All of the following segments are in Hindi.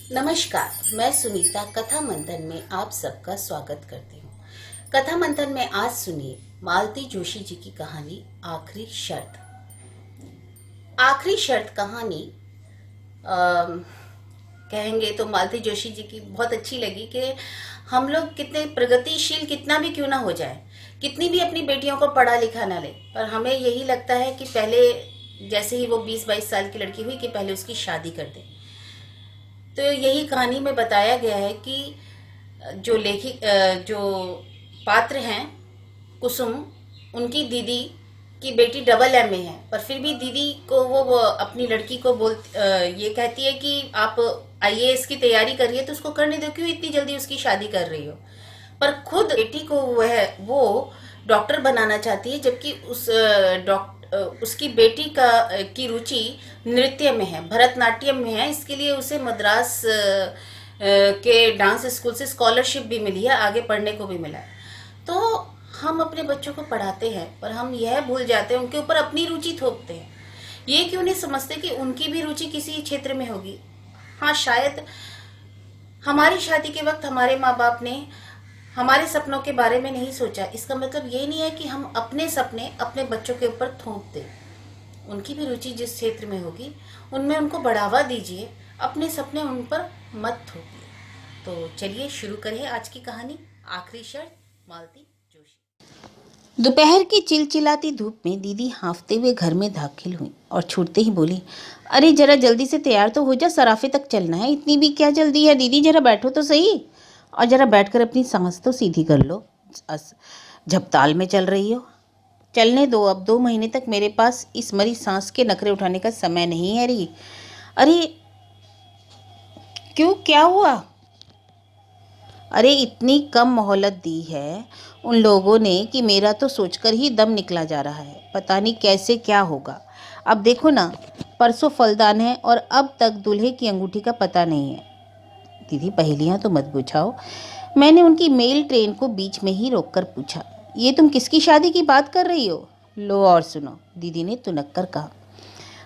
नमस्कार, मैं सुनीता कथा मंथन में आप सबका स्वागत करती हूँ। कथा मंथन में आज सुनिए मालती जोशी जी की कहानी आखिरी शर्त। आखिरी शर्त कहानी कहेंगे तो मालती जोशी जी की बहुत अच्छी लगी कि हम लोग कितने प्रगतिशील कितना भी क्यों ना हो जाए, कितनी भी अपनी बेटियों को पढ़ा लिखा ना ले, पर हमें यही लगता है कि पहले जैसे ही वो 20-22 साल की लड़की हुई कि पहले उसकी शादी कर दें। तो यही कहानी में बताया गया है कि जो पात्र हैं कुसुम, उनकी दीदी की बेटी डबल एम में है, पर फिर भी दीदी को वो अपनी लड़की को ये कहती है कि आप आईएएस की तैयारी कर रही है तो उसको करने दो, क्यों इतनी जल्दी उसकी शादी कर रही हो। पर खुद बेटी को वो डॉक्टर बनाना चाहती है, जबकि उसकी बेटी की रुचि नृत्य में है, भरतनाट्यम में है। इसके लिए उसे मद्रास के डांस स्कूल से स्कॉलरशिप भी मिली है, आगे पढ़ने को भी मिला है। तो हम अपने बच्चों को पढ़ाते हैं पर हम यह भूल जाते हैं, उनके ऊपर अपनी रुचि थोपते हैं। ये क्यों नहीं समझते कि उनकी भी रुचि किसी क्षेत्र में होगी। हाँ, शायद हमारी शादी के वक्त हमारे माँ बाप ने हमारे सपनों के बारे में नहीं सोचा। इसका मतलब ये नहीं है कि हम अपने सपने अपने बच्चों के ऊपर थोप दें। उनकी भी रुचि जिस क्षेत्र में होगी उनमें उनको बढ़ावा दीजिए, अपने सपने उन पर मत थोपिए। तो चलिए शुरू करें आज की कहानी आखिरी शर्त, मालती जोशी। दोपहर की चिलचिलाती धूप में दीदी हाँफते हुए घर में दाखिल हुई और छूटते ही बोली, अरे जरा जल्दी से तैयार तो हो जा, सराफे तक चलना है। इतनी भी क्या जल्दी है दीदी, जरा बैठो तो सही, और जरा बैठकर अपनी सांस तो सीधी कर लो। झपताल में चल रही हो, चलने दो। अब 2 महीने तक मेरे पास इस मरी सांस के नखरे उठाने का समय नहीं है री। अरे क्यों, क्या हुआ? अरे इतनी कम मोहलत दी है उन लोगों ने कि मेरा तो सोचकर ही दम निकला जा रहा है। पता नहीं कैसे क्या होगा। अब देखो ना, परसों फलदान है और अब तक दूल्हे की अंगूठी का पता नहीं है। दीदी पहेलियां तो मत बुझाओ, मैंने उनकी मेल ट्रेन को बीच में ही रोककर पूछा। ये तुम किसकी शादी की बात कर रही हो? लो और सुनो, दीदी ने तुनक कर कहा।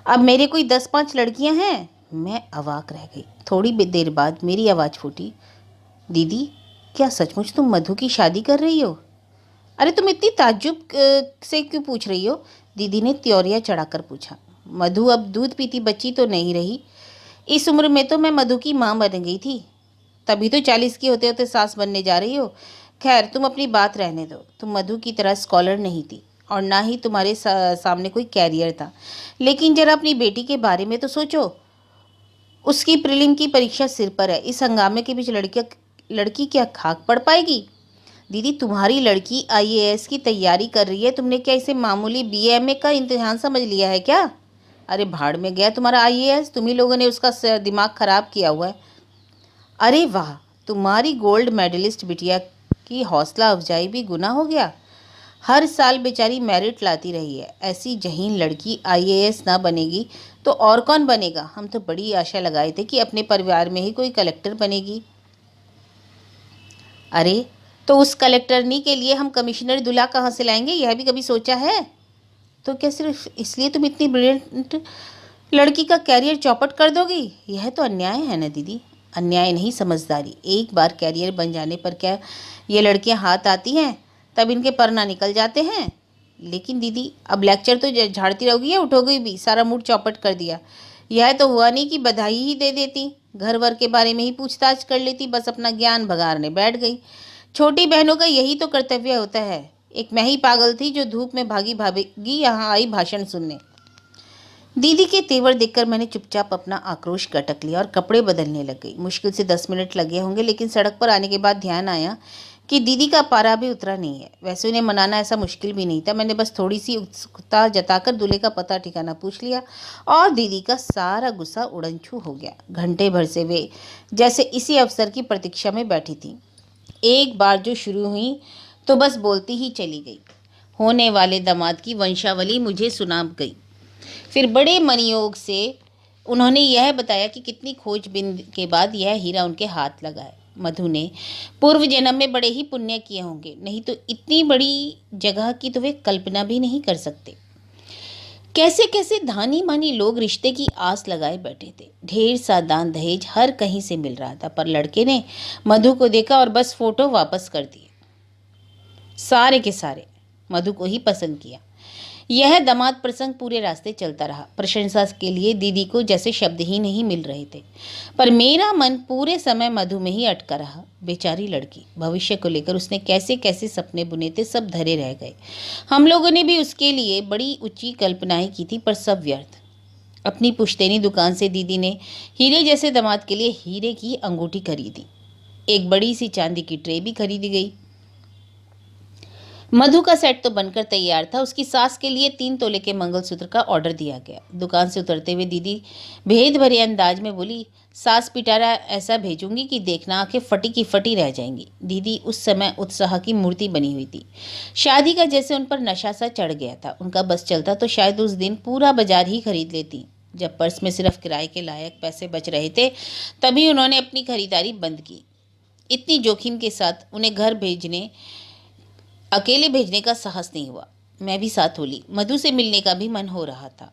अब मेरे कोई 10-5 लड़कियां हैं। मैं अवाक रह गई। थोड़ी देर बाद मेरी आवाज़ फूटी, दीदी क्या सचमुच तुम मधु की शादी कर रही हो? अरे तुम इतनी ताज्जुब से क्यों पूछ रही हो? दीदी ने त्योरिया चढ़ाकर पूछा। मधु अब दूध पीती बच्ची तो नहीं रही। इस उम्र में तो मैं मधु की माँ बन गई थी, तभी तो 40 की होते होते सास बनने जा रही हो। खैर तुम अपनी बात रहने दो। तुम मधु की तरह स्कॉलर नहीं थी और ना ही तुम्हारे सामने कोई कैरियर था, लेकिन जरा अपनी बेटी के बारे में तो सोचो। उसकी प्रीलिम की परीक्षा सिर पर है। इस हंगामे के बीच लड़की क्या खाक पड़ पाएगी? दीदी तुम्हारी लड़की आईएएस की तैयारी कर रही है, तुमने क्या इसे मामूली बीएमए का इम्तिहान समझ लिया है क्या? अरे भाड़ में गया तुम्हारा आईएएस, तुम ही लोगों ने उसका दिमाग खराब किया हुआ है। अरे वाह, तुम्हारी गोल्ड मेडलिस्ट बिटिया की हौसला अफजाई भी गुनाह हो गया। हर साल बेचारी मेरिट लाती रही है। ऐसी जहीन लड़की आईएएस ना बनेगी तो और कौन बनेगा? हम तो बड़ी आशा लगाए थे कि अपने परिवार में ही कोई कलेक्टर बनेगी। अरे तो उस कलेक्टरनी के लिए हम कमिश्नर दूल्हा कहाँ से लाएंगे, यह भी कभी सोचा है? तो क्या सिर्फ इसलिए तुम इतनी ब्रिलियंट लड़की का कैरियर चौपट कर दोगी? यह तो अन्याय है ना दीदी। अन्याय नहीं, समझदारी। एक बार कैरियर बन जाने पर क्या ये लड़कियां हाथ आती हैं? तब इनके परना निकल जाते हैं। लेकिन दीदी अब लेक्चर तो झाड़ती रहोगी या उठोगी भी? सारा मूड चौपट कर दिया। यह तो हुआ नहीं कि बधाई ही दे देती, घर वर के बारे में ही पूछताछ कर लेती, बस अपना ज्ञान भगारने बैठ गई। छोटी बहनों का यही तो कर्तव्य होता है। एक मैं ही पागल थी जो धूप में भागी भागी यहाँ आई भाषण सुनने। दीदी के तेवर देखकर मैंने चुपचाप अपना आक्रोश गटक लिया और कपड़े बदलने लग गई। मुश्किल से 10 मिनट लगे होंगे, लेकिन सड़क पर आने के बाद ध्यान आया कि दीदी का पारा भी उतरा नहीं है। वैसे उन्हें मनाना ऐसा मुश्किल भी नहीं था। मैंने बस थोड़ी सी उत्सुकता जताकर दूल्हे का पता ठिकाना पूछ लिया और दीदी का सारा गुस्सा उड़नछू हो गया। घंटे भर से वे जैसे इसी अवसर की प्रतीक्षा में बैठी थी। एक बार जो शुरू हुई तो बस बोलती ही चली गई। होने वाले दामाद की वंशावली मुझे सुना गई। फिर बड़े मनयोग से उन्होंने यह बताया कि कितनी खोजबीन के बाद यह हीरा उनके हाथ लगा है। मधु ने पूर्व जन्म में बड़े ही पुण्य किए होंगे, नहीं तो इतनी बड़ी जगह की तो वे कल्पना भी नहीं कर सकते। कैसे कैसे धानी मानी लोग रिश्ते की आस लगाए बैठे थे। ढेर सा दान दहेज हर कहीं से मिल रहा था, पर लड़के ने मधु को देखा और बस फोटो वापस कर दिए। सारे के सारे मधु को ही पसंद किया। यह दामाद प्रसंग पूरे रास्ते चलता रहा। प्रशंसा के लिए दीदी को जैसे शब्द ही नहीं मिल रहे थे, पर मेरा मन पूरे समय मधु में ही अटका रहा। बेचारी लड़की, भविष्य को लेकर उसने कैसे कैसे सपने बुने थे, सब धरे रह गए। हम लोगों ने भी उसके लिए बड़ी ऊंची कल्पनाएं की थी, पर सब व्यर्थ। अपनी पुश्तैनी दुकान से दीदी ने हीरे जैसे दामाद के लिए हीरे की अंगूठी खरीदी। एक बड़ी सी चांदी की ट्रे भी खरीदी गई। मधु का सेट तो बनकर तैयार था। उसकी सास के लिए 3 तोले के मंगलसूत्र का ऑर्डर दिया गया। दुकान से उतरते हुए दीदी भेद भरे अंदाज में बोली, सास पिटारा ऐसा भेजूंगी कि देखना आंखें फटी की फटी रह जाएंगी। दीदी उस समय उत्साह की मूर्ति बनी हुई थी। शादी का जैसे उन पर नशा सा चढ़ गया था। उनका बस चलता तो शायद उस दिन पूरा बाजार ही खरीद लेती। जब पर्स में सिर्फ किराए के लायक पैसे बच रहे थे, तभी उन्होंने अपनी खरीदारी बंद की। इतनी जोखिम के साथ उन्हें घर अकेले भेजने का साहस नहीं हुआ। मैं भी साथ होली। मधु से मिलने का भी मन हो रहा था।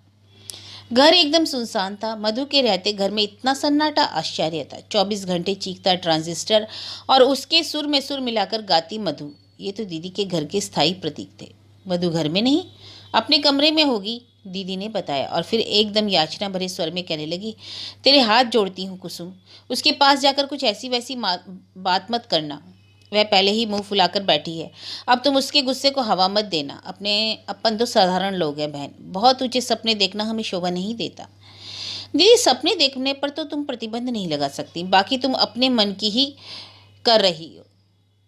घर एकदम सुनसान था। मधु के रहते घर में इतना सन्नाटा आश्चर्य था। 24 घंटे चीखता ट्रांजिस्टर और उसके सुर में सुर मिलाकर गाती मधु। ये तो दीदी के घर के स्थायी प्रतीक थे। मधु घर में नहीं, अपने कमरे में होगी, दीदी ने बताया, और फिर एकदम याचना भरे स्वर में कहने लगी, तेरे हाथ जोड़ती हूँ कुसुम, उसके पास जाकर कुछ ऐसी वैसी बात मत करना। वह पहले ही मुंह फुलाकर बैठी है। अब तुम उसके गुस्से को हवा मत देना। अपन तो साधारण लोग हैं बहन, बहुत ऊंचे सपने देखना हमें शोभा नहीं देता। दीदी, सपने देखने पर तो तुम प्रतिबंध नहीं लगा सकती, बाकी तुम अपने मन की ही कर रही हो।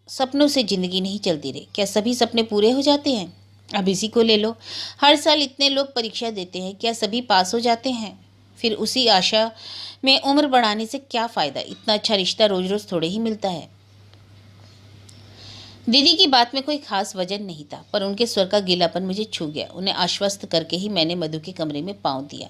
सपनों से जिंदगी नहीं चलती रही। क्या सभी सपने पूरे हो जाते हैं? अब इसी को ले लो, हर साल इतने लोग परीक्षा देते हैं, क्या सभी पास हो जाते हैं? फिर उसी आशा में उम्र बढ़ाने से क्या फ़ायदा? इतना अच्छा रिश्ता रोज रोज थोड़े ही मिलता है। दीदी की बात में कोई खास वजन नहीं था, पर उनके स्वर का गीलापन मुझे छू गया। उन्हें आश्वस्त करके ही मैंने मधु के कमरे में पांव दिया।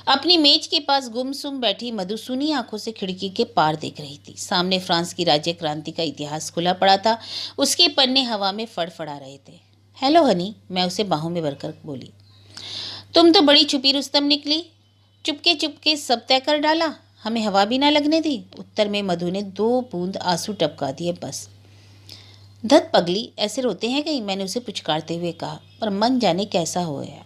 अपनी मेज के पास गुमसुम बैठी मधु सुनी आंखों से खिड़की के पार देख रही थी। सामने फ्रांस की राज्य क्रांति का इतिहास खुला पड़ा था। उसके पन्ने हवा में फड़फड़ा रहे थे। हेलो हनी, मैं उसे बाहों में भरकर बोली। तुम तो बड़ी छुपी रुस्तम निकली। चुपके चुपके सब तय कर डाला, हमें हवा भी ना लगने दी। उत्तर में मधु ने 2 बूंद आंसू टपका दिए। बस धत पगली, ऐसे रोते हैं कहीं? मैंने उसे पुचकारते हुए कहा, पर मन जाने कैसा हो गया।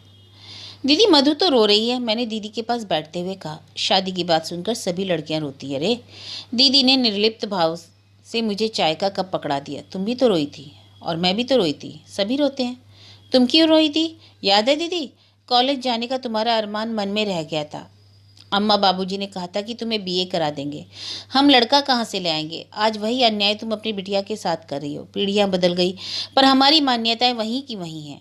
दीदी, मधु तो रो रही है, मैंने दीदी के पास बैठते हुए कहा। शादी की बात सुनकर सभी लड़कियां रोती है रे। दीदी ने निर्लिप्त भाव से मुझे चाय का कप पकड़ा दिया। तुम भी तो रोई थी और मैं भी तो रोई थी, सभी रोते हैं। तुम क्यों रोई थी? याद है दीदी, कॉलेज जाने का तुम्हारा अरमान मन में रह गया था। अम्मा बाबूजी ने कहा था कि तुम्हें बीए करा देंगे। हम लड़का कहाँ से ले आएंगे? आज वही अन्याय तुम अपनी बिटिया के साथ कर रही हो। पीढ़ियाँ बदल गई, पर हमारी मान्यताएं वहीं की वहीं हैं।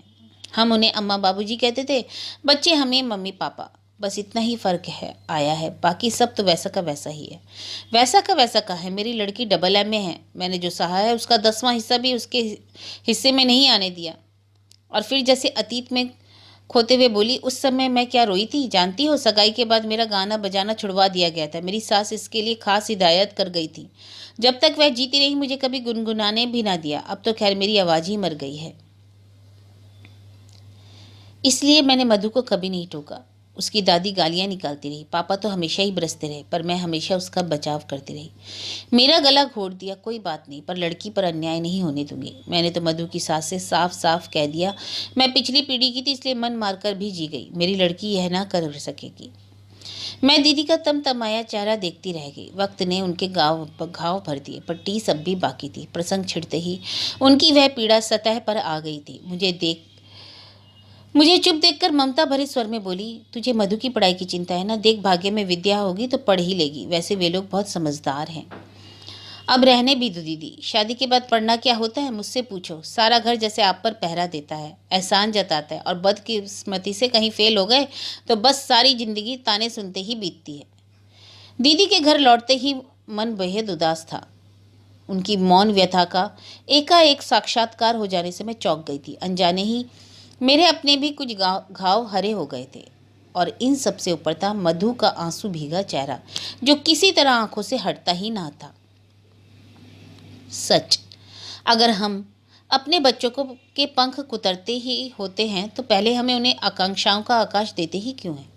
हम उन्हें अम्मा बाबूजी कहते थे, बच्चे हमें मम्मी पापा। बस इतना ही फ़र्क है आया है, बाकी सब तो वैसा का वैसा ही है। वैसा का वैसा का है। मेरी लड़की डबल एम में है। मैंने जो सहा है उसका 10वां हिस्सा भी उसके हिस्से में नहीं आने दिया। और फिर जैसे अतीत में खोते हुए बोली, उस समय मैं क्या रोई थी जानती हो? सगाई के बाद मेरा गाना बजाना छुड़वा दिया गया था। मेरी सास इसके लिए खास हिदायत कर गई थी। जब तक वह जीती रही मुझे कभी गुनगुनाने भी ना दिया। अब तो खैर मेरी आवाज़ ही मर गई है। इसलिए मैंने मधु को कभी नहीं टोका। उसकी दादी गालियां निकालती रही, पापा तो हमेशा ही बरसते रहे, पर मैं हमेशा उसका बचाव करती रही। मेरा गला घोट दिया, कोई बात नहीं, पर लड़की पर अन्याय नहीं होने दूंगी। मैंने तो मधु की सास से साफ साफ कह दिया, मैं पिछली पीढ़ी की थी इसलिए मन मारकर भी जी गई। मेरी लड़की यह ना कर सकेगी। मैं दीदी का तमतमाया चेहरा देखती रह गई। वक्त ने उनके घाव भर दिए, पर टीस अब भी बाकी थी। प्रसंग छिड़ते ही उनकी वह पीड़ा सतह पर आ गई थी। मुझे चुप देखकर ममता भरे स्वर में बोली, तुझे मधु की पढ़ाई की चिंता है ना? देख, भाग्य में विद्या होगी तो पढ़ ही लेगी। वैसे वे लोग बहुत समझदार हैं। अब रहने भी दो दीदी, शादी के बाद पढ़ना क्या होता है मुझसे पूछो। सारा घर जैसे आप पर पहरा देता है, एहसान जताता है, और बदकिस्मती से कहीं फेल हो गए तो बस सारी जिंदगी ताने सुनते ही बीतती है। दीदी के घर लौटते ही मन बेहद उदास था। उनकी मौन व्यथा का एकाएक साक्षात्कार हो जाने से मैं चौंक गई थी। अनजाने ही मेरे अपने भी कुछ घाव हरे हो गए थे, और इन सबसे ऊपर था मधु का आंसू भीगा चेहरा, जो किसी तरह आंखों से हटता ही ना था। सच, अगर हम अपने बच्चों को के पंख कुतरते ही होते हैं तो पहले हमें उन्हें आकांक्षाओं का आकाश देते ही क्यों हैं।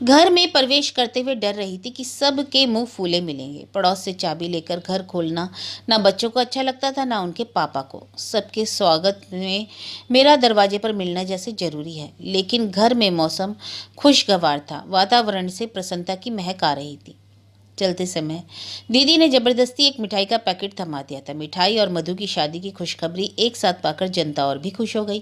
घर में प्रवेश करते हुए डर रही थी कि सबके मुंह फूले मिलेंगे। पड़ोस से चाबी लेकर घर खोलना ना बच्चों को अच्छा लगता था ना उनके पापा को। सबके स्वागत में मेरा दरवाजे पर मिलना जैसे जरूरी है। लेकिन घर में मौसम खुशगवार था, वातावरण से प्रसन्नता की महक आ रही थी। चलते समय दीदी ने जबरदस्ती एक मिठाई का पैकेट थमा दिया था। मिठाई और मधु की शादी की खुशखबरी एक साथ पाकर जनता और भी खुश हो गई।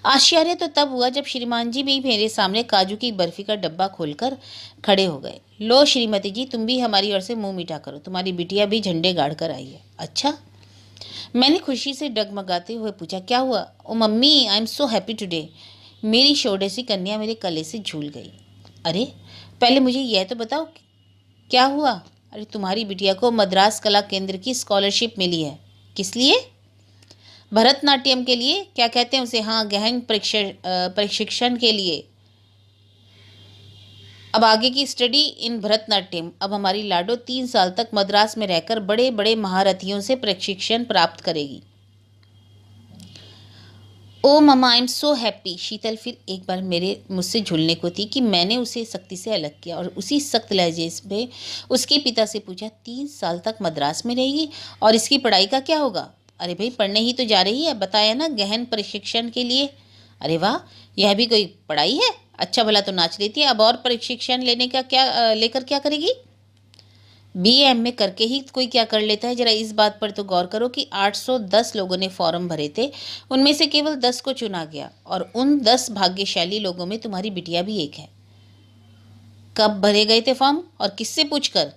आश्चर्य तो तब हुआ जब श्रीमान जी भी मेरे सामने काजू की बर्फी का डब्बा खोलकर खड़े हो गए। लो श्रीमती जी, तुम भी हमारी ओर से मुंह मीठा करो, तुम्हारी बिटिया भी झंडे गाड़ कर आई है। अच्छा, मैंने खुशी से डगमगाते हुए पूछा, क्या हुआ? Oh mummy, I am so happy today. मेरी षोडशी कन्या मेरे गले से झूल गई। अरे, पहले मुझे यह तो बताओ क्या हुआ? अरे, तुम्हारी बिटिया को मद्रास कला केंद्र की स्कॉलरशिप मिली है। किस लिए? भरतनाट्यम के लिए। क्या कहते हैं उसे? हाँ, गहन प्रशिक्षण के लिए। अब आगे की स्टडी इन भरतनाट्यम। अब हमारी लाडो 3 साल तक मद्रास में रहकर बड़े बड़े महारथियों से प्रशिक्षण प्राप्त करेगी। ओ मम्मा, आई एम सो हैप्पी। शीतल फिर एक बार मेरे मुझसे झूलने को थी कि मैंने उसे सख्ती से अलग किया और उसी सख्त लहजे में उसके पिता से पूछा, 3 साल तक मद्रास में रहेगी और इसकी पढ़ाई का क्या होगा? अरे भाई, पढ़ने ही तो जा रही है, बताया ना, गहन प्रशिक्षण के लिए। अरे वाह, यह भी कोई पढ़ाई है? अच्छा भला तो नाच लेती है, अब और प्रशिक्षण लेकर क्या करेगी? BA MA करके ही कोई क्या कर लेता है? जरा इस बात पर तो गौर करो कि 810 लोगों ने फॉर्म भरे थे, उनमें से केवल 10 को चुना गया और उन 10 भाग्यशाली लोगों में तुम्हारी बिटिया भी एक है। कब भरे गए थे फॉर्म और किससे पूछकर?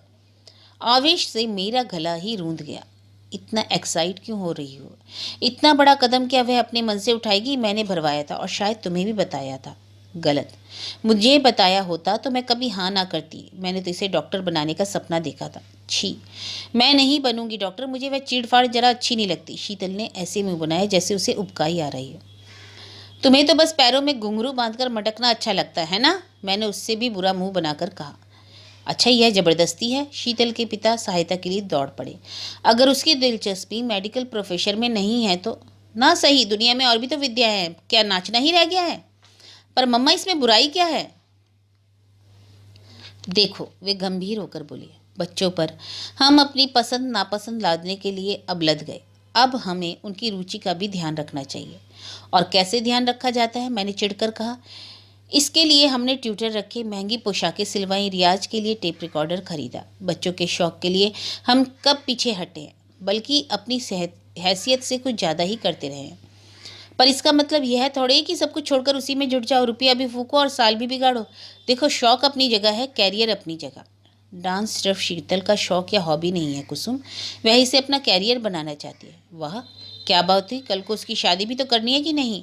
आवेश से मेरा गला ही रूंध गया। इतना एक्साइट क्यों हो रही हो? इतना बड़ा कदम क्या वह अपने मन से उठाएगी? मैंने भरवाया था और शायद तुम्हें भी बताया था। गलत। मुझे बताया होता तो मैं कभी हाँ ना करती। मैंने तो इसे डॉक्टर बनाने का सपना देखा था। छी, मैं नहीं बनूंगी डॉक्टर, मुझे वह चीड़फाड़ जरा अच्छी नहीं लगती। शीतल ने ऐसे मुंह बनाया जैसे उसे उबकाई आ रही हो। तुम्हें तो बस पैरों में घुंघरू बांधकर मटकना अच्छा लगता है ना? मैंने उससे भी बुरा मुंह बनाकर कहा। अच्छा, यह जबरदस्ती है? शीतल के पिता सहायता के लिए दौड़ पड़े। अगर उसकी दिलचस्पी मेडिकल प्रोफेशन में नहीं है तो ना सही, दुनिया में और भी तो विद्या है, क्या नाचना ही रह गया है? पर मम्मा, इसमें बुराई क्या है? देखो, वे गंभीर होकर बोले, बच्चों पर हम अपनी पसंद नापसंद लादने के लिए अब लद गए। अब हमें उनकी रुचि का भी ध्यान रखना चाहिए। और कैसे ध्यान रखा जाता है? मैंने चिढ़कर कहा। इसके लिए हमने ट्यूटर रखे, महंगी पोशाकें सिलवाई, रियाज के लिए टेप रिकॉर्डर खरीदा। बच्चों के शौक के लिए हम कब पीछे हटे हैं, बल्कि अपनी हैसियत से कुछ ज़्यादा ही करते रहे हैं। पर इसका मतलब यह थोड़े कि सब कुछ छोड़कर उसी में जुट जाओ, रुपया भी फूको और साल भी बिगाड़ो। देखो, शौक अपनी जगह है, कैरियर अपनी जगह। डांस सिर्फ शीतल का शौक या हॉबी नहीं है कुसुम, वह इसे अपना कैरियर बनाना चाहती है। वाह, क्या बात हुई? कल को उसकी शादी भी तो करनी है कि नहीं?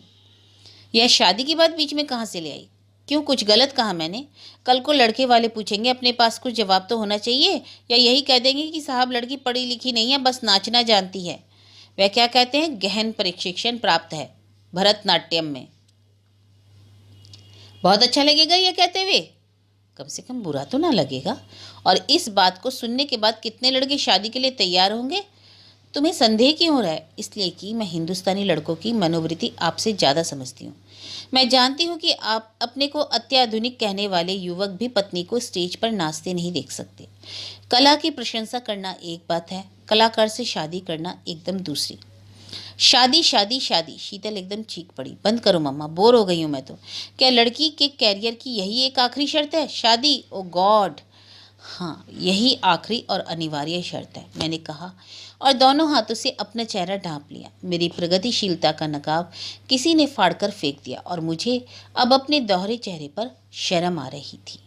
यह शादी की बात बीच में कहाँ से ले आई? क्यों, कुछ गलत कहा मैंने? कल को लड़के वाले पूछेंगे, अपने पास कुछ जवाब तो होना चाहिए, या यही कह देंगे कि साहब लड़की पढ़ी लिखी नहीं है, बस नाचना जानती है। वह क्या कहते हैं, गहन प्रशिक्षण प्राप्त है भरतनाट्यम में। बहुत अच्छा लगेगा यह कहते हुए? कम से कम बुरा तो ना लगेगा। और इस बात को सुनने के बाद कितने लड़के शादी के लिए तैयार होंगे? तुम्हें संदेह क्यों हो रहा है? इसलिए कि मैं हिंदुस्तानी लड़कों की मनोवृत्ति आपसे ज़्यादा समझती हूँ। मैं जानती हूँ कि आप अपने को अत्याधुनिक कहने वाले युवक भी पत्नी को स्टेज पर नाचते नहीं देख सकते। कला की प्रशंसा करना एक बात है, कलाकार से शादी करना एकदम दूसरी। शादी शादी शादी, शीतल एकदम चीख पड़ी। बंद करो मम्मा, बोर हो गई हूँ मैं तो। क्या लड़की के कैरियर की यही एक आखिरी शर्त है, शादी? ओ गॉड, हाँ, यही आखिरी और अनिवार्य शर्त है, मैंने कहा और दोनों हाथों से अपना चेहरा ढांप लिया। मेरी प्रगतिशीलता का नकाब किसी ने फाड़कर फेंक दिया और मुझे अब अपने दोहरे चेहरे पर शर्म आ रही थी।